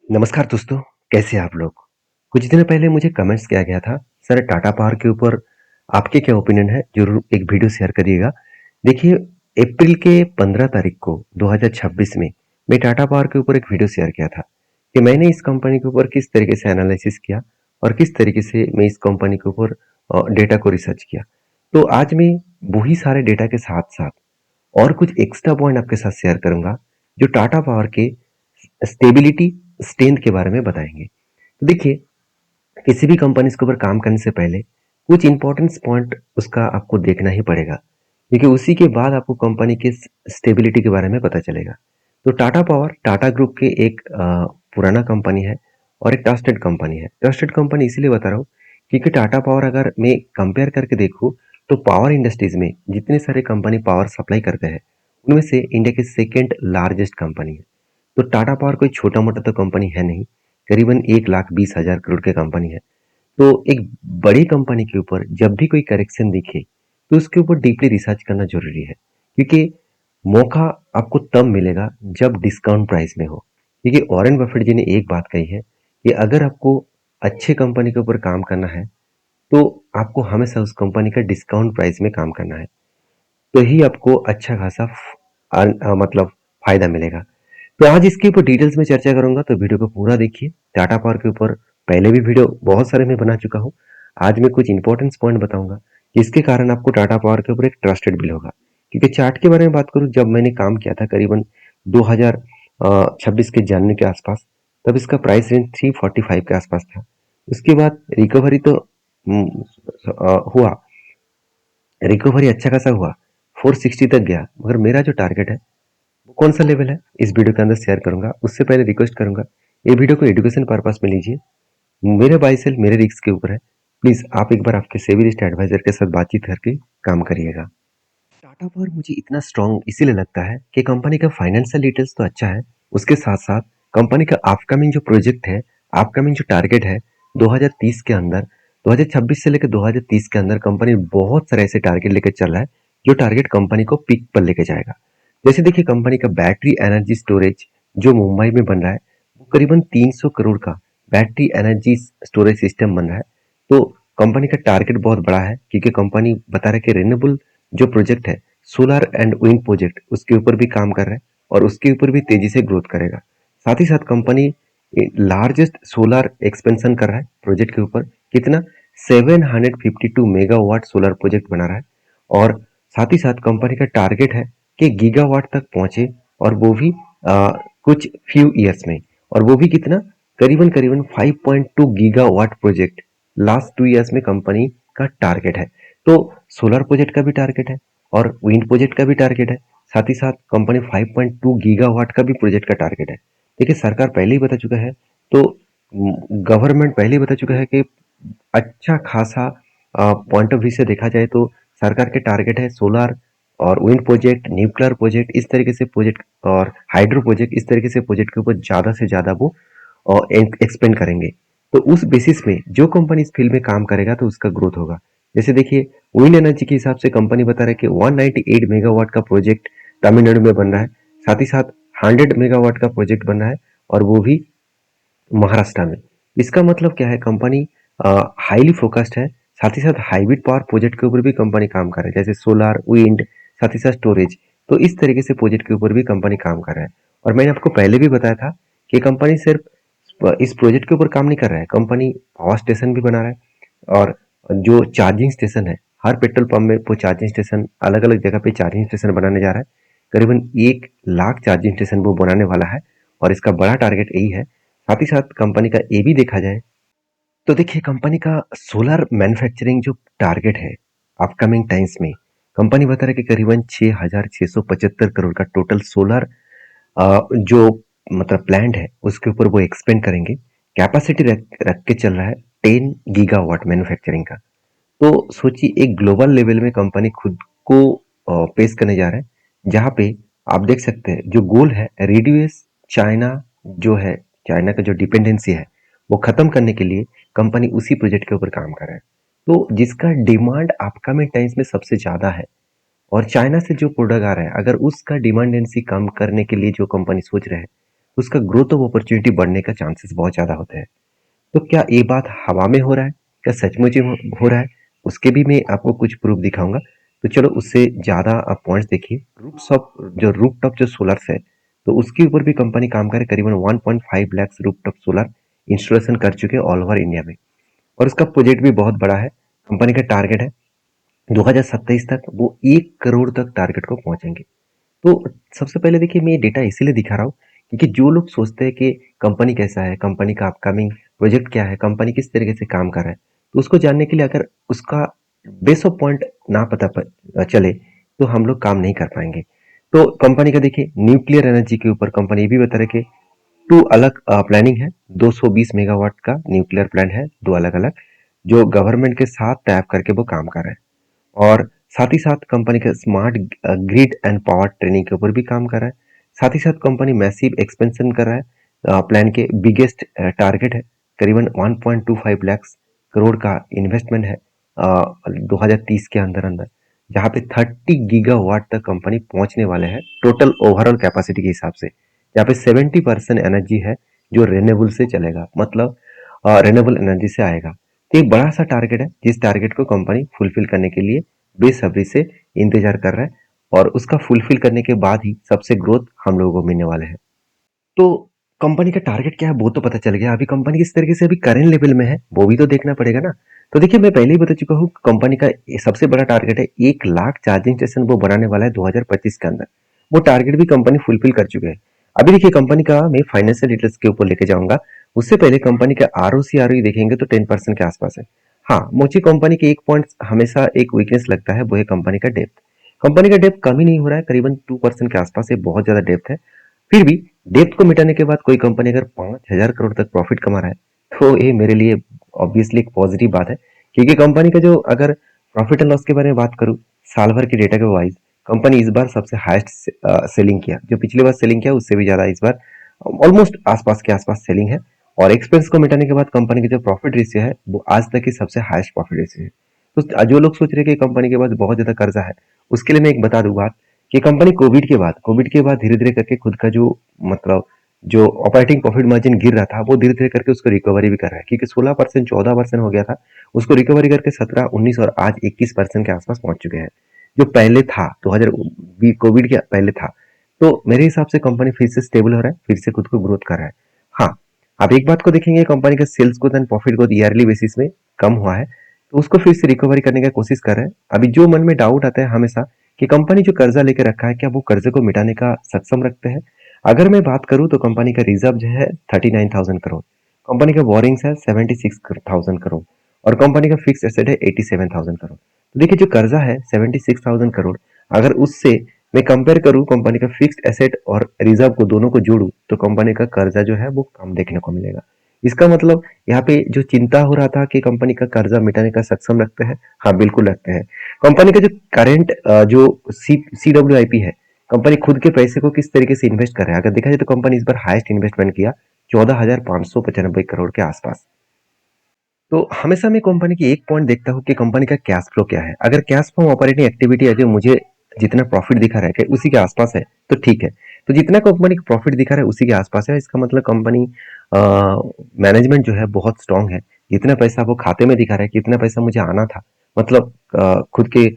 नमस्कार दोस्तों, कैसे हैं आप लोग? कुछ दिन पहले मुझे कमेंट्स किया गया था, सर टाटा पावर के ऊपर आपके क्या ओपिनियन है? ज़रूर एक वीडियो शेयर करिएगा। देखिए, अप्रैल के 15 तारीख को 2026 में मैं टाटा पावर के ऊपर एक वीडियो शेयर किया था कि मैंने इस कंपनी के ऊपर किस तरीके से एनालिसिस किया और किस तरीके से मैं इस कंपनी के ऊपर डेटा को रिसर्च किया। तो आज मैं वही सारे डेटा के साथ-साथ और कुछ एक्स्ट्रा पॉइंट आपके साथ शेयर करूँगा, जो टाटा पावर के स्टेबिलिटी, स्ट्रेंथ के बारे में बताएँगे। तो देखिए, किसी भी कंपनीज़ के ऊपर काम करने से पहले कुछ इंपॉर्टेंस पॉइंट उसका आपको देखना ही पड़ेगा, क्योंकि उसी के बाद आपको कंपनी के स्टेबिलिटी के बारे में पता चलेगा। तो टाटा पावर टाटा ग्रुप के एक पुराना कंपनी है और एक ट्रस्टेड कंपनी है। ट्रस्टेड कंपनी इसीलिए बता रहा हूँ क्योंकि टाटा पावर अगर मैं कंपेयर करके देखूँ तो पावर इंडस्ट्रीज में जितने सारे कंपनी पावर सप्लाई करते हैं उनमें से इंडिया की सेकेंड लार्जेस्ट कंपनी है। तो टाटा पावर कोई छोटा मोटा तो कंपनी है नहीं, करीबन 1,20,000 करोड़ की कंपनी है। तो एक बड़ी कंपनी के ऊपर जब भी कोई करेक्शन दिखे तो उसके ऊपर डीपली रिसर्च करना जरूरी है, क्योंकि मौका आपको तब मिलेगा जब डिस्काउंट प्राइस में हो। क्योंकि वॉरेन बफेट जी ने एक बात कही है कि अगर आपको अच्छे कंपनी के ऊपर काम करना है तो आपको हमेशा उस कंपनी का डिस्काउंट प्राइस में काम करना है, तो ही आपको अच्छा खासा मतलब फायदा मिलेगा। तो आज इसके ऊपर डिटेल्स में चर्चा करूंगा, तो वीडियो को पूरा देखिए। टाटा पावर के ऊपर पहले भी वीडियो बहुत सारे मैं बना चुका हूँ। आज मैं कुछ इंपॉर्टेंस पॉइंट बताऊंगा जिसके कारण आपको टाटा पावर के ऊपर एक ट्रस्टेड बिल होगा। क्योंकि चार्ट के बारे में बात करूं, जब मैंने काम किया था करीबन 2026 के जनवरी के आसपास, तब इसका प्राइस रेंज 345 के आसपास था। उसके बाद रिकवरी तो हुआ, रिकवरी अच्छा खासा हुआ, 460 तक गया। मगर मेरा जो टारगेट है वो कौन सा लेवल है, इस वीडियो के अंदर शेयर करूंगा। उससे पहले रिक्वेस्ट करूंगा, ये वीडियो को एजुकेशन पर्पस में लीजिए। मेरे बाई सेल मेरे रिस्क के ऊपर है। प्लीज आप एक बार आपके सेविलिस्ट एडवाइजर के साथ बातचीत करके काम करिएगा। टाटा पावर मुझे इतना स्ट्रांग इसीलिए लगता है कि कंपनी का फाइनेंशियल डिटेल्स तो अच्छा है, उसके साथ साथ कंपनी का अपकमिंग जो प्रोजेक्ट है, अपकमिंग जो टारगेट है 2030 के अंदर, 2026 से लेकर 2030 के अंदर कंपनी बहुत सारे ऐसे टारगेट लेकर चल रहा है जो टारगेट कंपनी को पीक पर लेके जाएगा। जैसे देखिए, कंपनी का बैटरी एनर्जी स्टोरेज जो मुंबई में बन रहा है, वो करीबन 300 करोड़ का बैटरी एनर्जी स्टोरेज सिस्टम बन रहा है। तो कंपनी का टारगेट बहुत बड़ा है, क्योंकि कंपनी बता रहा है कि रिन्यूएबल जो प्रोजेक्ट है, सोलर एंड विंड प्रोजेक्ट, उसके ऊपर भी काम कर रहा है और उसके ऊपर भी तेजी से ग्रोथ करेगा। साथ ही साथ कंपनी लार्जेस्ट सोलर एक्सपेंशन कर रहा है प्रोजेक्ट के ऊपर। कितना? 752 मेगावाट सोलर प्रोजेक्ट बना रहा है। और साथ ही साथ कंपनी का टारगेट है कि गीगावाट तक पहुंचे, और वो भी कुछ फ्यू ईयर्स में। और वो भी कितना? करीबन करीबन 5.2 गीगावाट प्रोजेक्ट लास्ट 2 ईयर्स में कंपनी का टारगेट है। तो सोलर प्रोजेक्ट का भी टारगेट है और विंड प्रोजेक्ट का भी टारगेट है। साथ ही साथ कंपनी 5.2 गीगावाट का भी प्रोजेक्ट का टारगेट है। देखिए, सरकार पहले ही बता चुका है, तो गवर्नमेंट पहले ही बता चुका है कि अच्छा खासा पॉइंट ऑफ व्यू से देखा जाए तो सरकार के टारगेट है सोलर और विंड प्रोजेक्ट, न्यूक्लियर प्रोजेक्ट, इस तरीके से प्रोजेक्ट और हाइड्रो प्रोजेक्ट, इस तरीके से प्रोजेक्ट के ऊपर ज़्यादा से ज़्यादा वो एक्सपेंड करेंगे। तो उस बेसिस में जो कंपनी इस फील्ड में काम करेगा तो उसका ग्रोथ होगा। जैसे देखिए, विंड एनर्जी के हिसाब से कंपनी बता रहा है कि 198 मेगावाट का प्रोजेक्ट तमिलनाडु में बन रहा है। साथ ही साथ 100 मेगावाट का प्रोजेक्ट बन रहा है, और वो भी महाराष्ट्र में। इसका मतलब क्या है? कंपनी हाईली फोकस्ड है। साथ ही साथ हाइब्रिड पावर प्रोजेक्ट के ऊपर भी कंपनी काम कर रहा है, जैसे सोलर, विंड, साथ ही साथ स्टोरेज। तो इस तरीके से प्रोजेक्ट के ऊपर भी कंपनी काम कर रहा है। और मैंने आपको पहले भी बताया था कि कंपनी सिर्फ इस प्रोजेक्ट के ऊपर काम नहीं कर रहा है, कंपनी पावर स्टेशन भी बना रहा है। और जो चार्जिंग स्टेशन है, हर पेट्रोल पंप में वो चार्जिंग स्टेशन, अलग अलग जगह पे चार्जिंग स्टेशन बनाने जा रहा है। करीबन 1 लाख चार्जिंग स्टेशन वो बनाने वाला है, और इसका बड़ा टारगेट यही है। साथ ही साथ कंपनी का ये भी देखा जाए तो देखिए, कंपनी का सोलर मैन्युफैक्चरिंग जो टारगेट है अपकमिंग टाइम्स में, कंपनी बता रहा है कि करीबन 6,675 करोड़ का टोटल सोलर जो मतलब प्लांट है उसके ऊपर वो एक्सपेंड करेंगे। कैपेसिटी रख रख के चल रहा है 10 गीगावाट मैन्युफैक्चरिंग का। तो सोचिए, एक ग्लोबल लेवल में कंपनी खुद को पेश करने जा रहा है, जहाँ पे आप देख सकते हैं जो गोल है रिड्यूस चाइना, जो है चाइना का जो डिपेंडेंसी है वो खत्म करने के लिए कंपनी उसी प्रोजेक्ट के ऊपर काम कर रहा है। तो जिसका डिमांड अपकमिंग टाइम्स में सबसे ज्यादा है, और चाइना से जो प्रोडक्ट आ रहा है, अगर उसका डिमांडेंसी कम करने के लिए जो कंपनी सोच रहे हैं, उसका ग्रोथ ऑफ अपॉर्चुनिटी बढ़ने का चांसेस बहुत ज़्यादा होते हैं। तो क्या ये बात हवा में हो रहा है? क्या सचमुच ही हो रहा है? उसके भी मैं आपको कुछ प्रूफ दिखाऊँगा। तो चलो उससे ज़्यादा आप पॉइंट्स देखिए। रूफटॉप जो सोलर्स है, तो उसके ऊपर भी कंपनी काम करे, करीबन 1.5 लाख रूफटॉप सोलर इंस्टॉलेशन कर चुके हैं ऑल ओवर इंडिया में। और उसका प्रोजेक्ट भी बहुत बड़ा है। कंपनी का टारगेट है 2027 तक वो 1 करोड़ तक टारगेट को पहुंचेंगे। तो सबसे पहले देखिए, मैं ये डेटा इसीलिए दिखा रहा हूँ क्योंकि जो लोग सोचते हैं कि कंपनी कैसा है, कंपनी का अपकमिंग प्रोजेक्ट क्या है, कंपनी किस तरीके से काम कर रहा है, तो उसको जानने के लिए अगर उसका बेस ऑफ पॉइंट ना चले तो हम लोग काम नहीं कर पाएंगे। तो कंपनी का देखिए, न्यूक्लियर एनर्जी के ऊपर कंपनी ये भी बता रहे कि टू अलग प्लानिंग है। 220 मेगावाट का न्यूक्लियर प्लांट है, दो अलग अलग, जो गवर्नमेंट के साथ टैप करके वो काम कर रहा है। और साथ ही साथ कंपनी का smart grid and power training के ऊपर भी काम कर रहा है। साथ ही साथ कंपनी मैसिव एक्सपेंशन कर रहा है। प्लान के बिगेस्ट टारगेट है करीबन 1.25 लाख करोड़ का इन्वेस्टमेंट है 2030 के अंदर अंदर, जहाँ पे 30 गीगावाट तक कंपनी पहुंचने वाले हैं टोटल ओवरऑल कैपेसिटी के हिसाब से। यहाँ पे 70% एनर्जी है जो रेन्यूएबल से चलेगा, मतलब रेन्यूएबल एनर्जी से आएगा। तो एक बड़ा सा टारगेट है जिस टारगेट को कंपनी फुलफिल करने के लिए बेसब्री से इंतजार कर रहा है, और उसका फुलफिल करने के बाद ही सबसे ग्रोथ हम लोगों को मिलने वाले हैं। तो कंपनी का टारगेट क्या है वो तो पता चल गया। अभी कंपनी किस तरीके से अभी करेंट लेवल में है वो भी तो देखना पड़ेगा ना। तो देखिए, मैं पहले ही बता चुका हूँ, कंपनी का ये सबसे बड़ा टारगेट है 1 लाख चार्जिंग स्टेशन वो बनाने वाला है 2025 के अंदर। वो टारगेट भी कंपनी फुलफिल कर चुके हैं। अभी देखिए, कंपनी का मैं फाइनेंशियल डिटेल्स के ऊपर लेके जाऊंगा। उससे पहले कंपनी का आर देखेंगे तो 10% के आसपास है। हाँ, मुझे कंपनी के एक पॉइंट हमेशा एक वीकनेस लगता है, वो है कंपनी का डेप्थ। कंपनी का डेप्थ कम ही नहीं हो रहा है, करीबन 2% के आसपास है, बहुत ज्यादा डेप्थ है। फिर भी डेप्थ को मिटाने के बाद कोई कंपनी अगर 5,000 करोड़ तक प्रॉफिट कमा रहा है, तो ये मेरे लिए ऑब्वियसली एक पॉजिटिव बात है। क्योंकि कंपनी का जो, अगर प्रॉफिट एंड लॉस के बारे में बात करूं, साल भर के डेटा के वाइज कंपनी इस बार सबसे हाईएस्ट सेलिंग किया। जो पिछले बार सेलिंग किया उससे भी ज्यादा इस बार ऑलमोस्ट आसपास के आसपास सेलिंग है। और एक्सपेंस को मिटाने के बाद कंपनी की जो प्रॉफिट रेशियो है वो आज तक की सबसे हाईएस्ट प्रॉफिट रेशियो है। तो जो लोग सोच रहे हैं कि कंपनी के पास बहुत ज्यादा कर्जा है, उसके लिए मैं एक बता दूं बात, कि कंपनी कोविड के बाद धीरे धीरे करके खुद का जो, मतलब जो ऑपरेटिंग प्रॉफिट मार्जिन गिर रहा था वो धीरे धीरे करके उसको रिकवरी भी कर रहा है। क्योंकि 16% 14% हो गया था, उसको रिकवरी करके 17 19 और आज 21% के आसपास पहुंच चुके हैं, जो पहले था 2000 कोविड के पहले था। तो मेरे हिसाब से कंपनी फिर से स्टेबल हो रहा है, फिर से खुद को ग्रोथ कर रहा है। हाँ, अब एक बात को देखेंगे, कंपनी का sales growth and profit growth yearly basis में कम हुआ है, तो उसको फिर से रिकवरी करने की कोशिश कर रहे हैं। अभी जो मन में डाउट आता है हमेशा कि कंपनी जो कर्जा लेके रखा है क्या वो कर्जे को मिटाने का सक्षम रखते हैं। अगर मैं बात करूं तो कंपनी का रिजर्व जो है 39,000 करोड़, कंपनी का बोरिंग्स है 76,000 करोड़, और कंपनी का फिक्स एसेट है 87,000 करोड़। तो देखिए, जो कर्जा है 76,000 करोड़, अगर उससे मैं कंपेयर करूं कंपनी का फिक्स्ड एसेट और रिजर्व को, दोनों को जोड़ूं, तो कंपनी का कर्जा जो है वो कम देखने को मिलेगा। इसका मतलब यहाँ पे जो चिंता हो रहा था कि कंपनी का कर्जा मिटाने का सक्षम रखते हैं, हाँ बिल्कुल रखते हैं। कंपनी का जो करेंट जो CWIP है, कंपनी खुद के पैसे को किस तरीके से इन्वेस्ट कर रहा है, अगर देखा जाए तो कंपनी इस बार हाईएस्ट इन्वेस्टमेंट किया 14,595 करोड़ के आसपास। तो हमेशा मैं कंपनी की एक पॉइंट देखता हूँ कि कंपनी का कैश फ्लो क्या है। अगर कैश फ्लो ऑपरेटिंग एक्टिविटी है जो मुझे जितना प्रॉफिट दिखा रहा है कि उसी के आसपास है, तो ठीक है। तो जितना कंपनी का प्रॉफिट दिखा रहा है उसी के आसपास है, इसका मतलब कंपनी मैनेजमेंट जो है बहुत स्ट्रांग है। जितना पैसा वो खाते में दिखा रहा है, कितना पैसा मुझे आना था, मतलब खुद के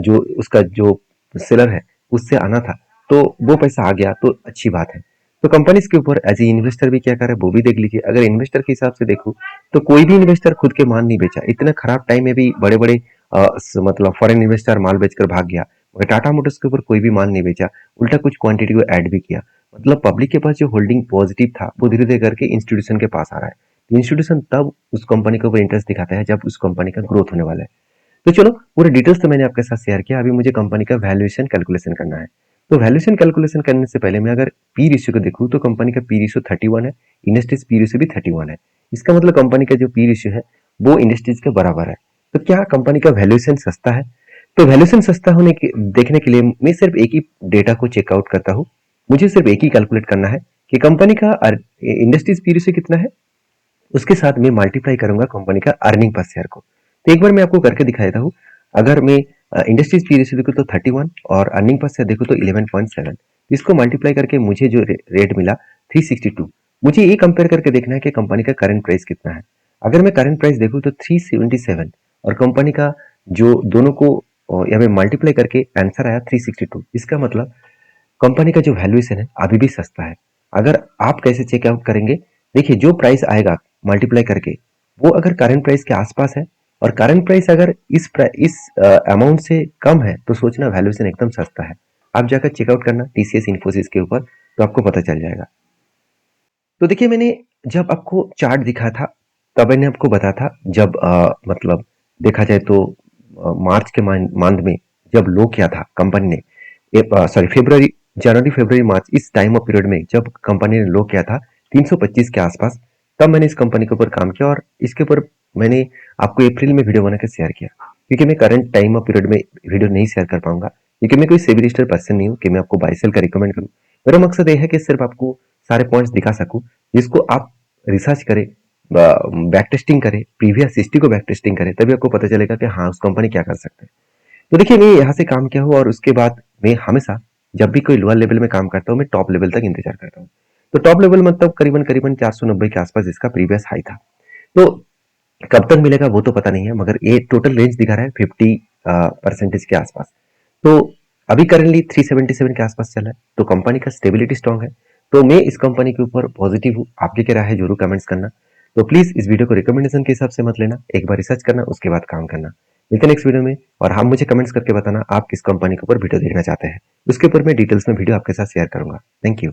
जो उसका जो सेलर है उससे आना था, तो वो पैसा आ गया तो अच्छी बात है। तो कंपनीज के ऊपर एज ए इन्वेस्टर भी क्या कर रहा है वो भी देख लीजिए। अगर इन्वेस्टर के हिसाब से देखूं तो कोई भी इन्वेस्टर खुद के माल नहीं बेचा। इतना खराब टाइम में भी बड़े बड़े मतलब फॉरेन इन्वेस्टर माल बेचकर भाग गया, मगर टाटा मोटर्स के ऊपर कोई भी माल नहीं बेचा, उल्टा कुछ क्वांटिटी को ऐड भी किया। मतलब पब्लिक के पास जो होल्डिंग पॉजिटिव था वो धीरे धीरे करके इंस्टीट्यूशन के पास आ रहा है। इंस्टीट्यूशन तब उस कंपनी के ऊपर इंटरेस्ट दिखाता है जब उस कंपनी का ग्रोथ होने वाला है। तो चलो, पूरे डिटेल्स तो मैंने आपके साथ शेयर किया। अभी मुझे कंपनी का वैल्यूएशन कैलकुलेशन करना है। तो वैल्यूएशन कैलकुलेशन करने से पहले मैं अगर पी रेशियो को देखूं तो कंपनी का पी रेशियो 31 है, इंडस्ट्रीज पी रेशियो भी 31 है। इसका मतलब कंपनी का जो पी रेशियो है वो इंडस्ट्रीज के बराबर है। तो क्या कंपनी का वैल्यूएशन सस्ता है? तो वैल्यूएशन सस्ता होने के देखने के लिए मैं सिर्फ एक ही डेटा को चेकआउट करता हूँ। मुझे सिर्फ एक ही कैलकुलेट करना है कि कंपनी का इंडस्ट्रीज पी रेशियो कितना है, उसके साथ मैं मल्टीप्लाई करूंगा कंपनी का अर्निंग पर शेयर को। तो एक बार मैं आपको करके दिखा देता हूँ। अगर मैं इंडस्ट्रीज पी रेशियो देखूँ तो 31 और अर्निंग पर शेयर देखूँ तो 11.7, इसको मल्टीप्लाई करके मुझे जो रेट मिला 362। मुझे ये कंपेयर करके देखना है कि कंपनी का करंट प्राइस कितना है। अगर मैं करंट प्राइस देखूँ तो 377 और कंपनी का जो दोनों को यहाँ पे मल्टीप्लाई करके आंसर आया 362। इसका मतलब कंपनी का जो वैल्यूएशन है अभी भी सस्ता है। अगर आप कैसे चेकआउट करेंगे, देखिए जो प्राइस आएगा मल्टीप्लाई करके वो अगर करंट प्राइस के आसपास है और करंट प्राइस अगर इस अमाउंट से कम है तो सोचना वैल्यूएशन एकदम सस्ता है। आप जाकर चेकआउट करना टीसीएस इन्फोसिस के ऊपर, तो आपको पता चल जाएगा। तो देखिए मैंने जब आपको चार्ट दिखा था तब मैंने आपको बताया था जब मतलब देखा जाए तो मार्च के मंथ में जब लो किया था कंपनी ने, सॉरी फरवरी, जनवरी फरवरी मार्च इस टाइम ऑफ पीरियड में जब कंपनी ने लो किया था 325 के आसपास, तब मैंने इस कंपनी के ऊपर काम किया और इसके ऊपर मैंने आपको अप्रैल में वीडियो बनाकर शेयर किया। क्योंकि मैं करंट टाइम ऑफ पीरियड में वीडियो नहीं शेयर कर पाऊंगा, क्योंकि मैं कोई सेबी रजिस्टर्ड पर्सन नहीं हूँ कि मैं आपको बाय सेल का रिकमेंड करूँ। मेरा मकसद यह है कि सिर्फ आपको सारे पॉइंट्स दिखा सकूं जिसको आप रिसर्च करें, बैक टेस्टिंग करें, प्रीवियस हिस्ट्री को बैक टेस्टिंग करें, तभी आपको पता चलेगा कि हाँ उस कंपनी क्या कर सकते हैं। तो देखिए मैं यहाँ से काम किया हूँ और उसके बाद मैं हमेशा जब भी कोई लोअर लेवल में काम करता हूँ मैं टॉप लेवल तक इंतजार करता हूँ। तो टॉप लेवल मतलब करीबन करीबन 490 के आसपास इसका प्रीवियस हाई था। तो कब तक मिलेगा वो तो पता नहीं है, मगर ये टोटल रेंज दिखा रहा है 50% के आसपास। तो अभी करेंटली 377 के आसपास चला है, तो कंपनी का स्टेबिलिटी स्ट्रांग है। तो मैं इस कंपनी के ऊपर पॉजिटिव हूँ। आपकी क्या राय है जरूर कमेंट्स करना। तो प्लीज इस वीडियो को रिकमेंडेशन के हिसाब से मत लेना, एक बार रिसर्च करना उसके बाद काम करना। मिलते हैं नेक्स्ट वीडियो में, और हम मुझे कमेंट्स करके बताना आप किस कंपनी के ऊपर वीडियो देखना चाहते हैं। उसके ऊपर मैं डिटेल्स में वीडियो आपके साथ शेयर करूंगा। Thank you.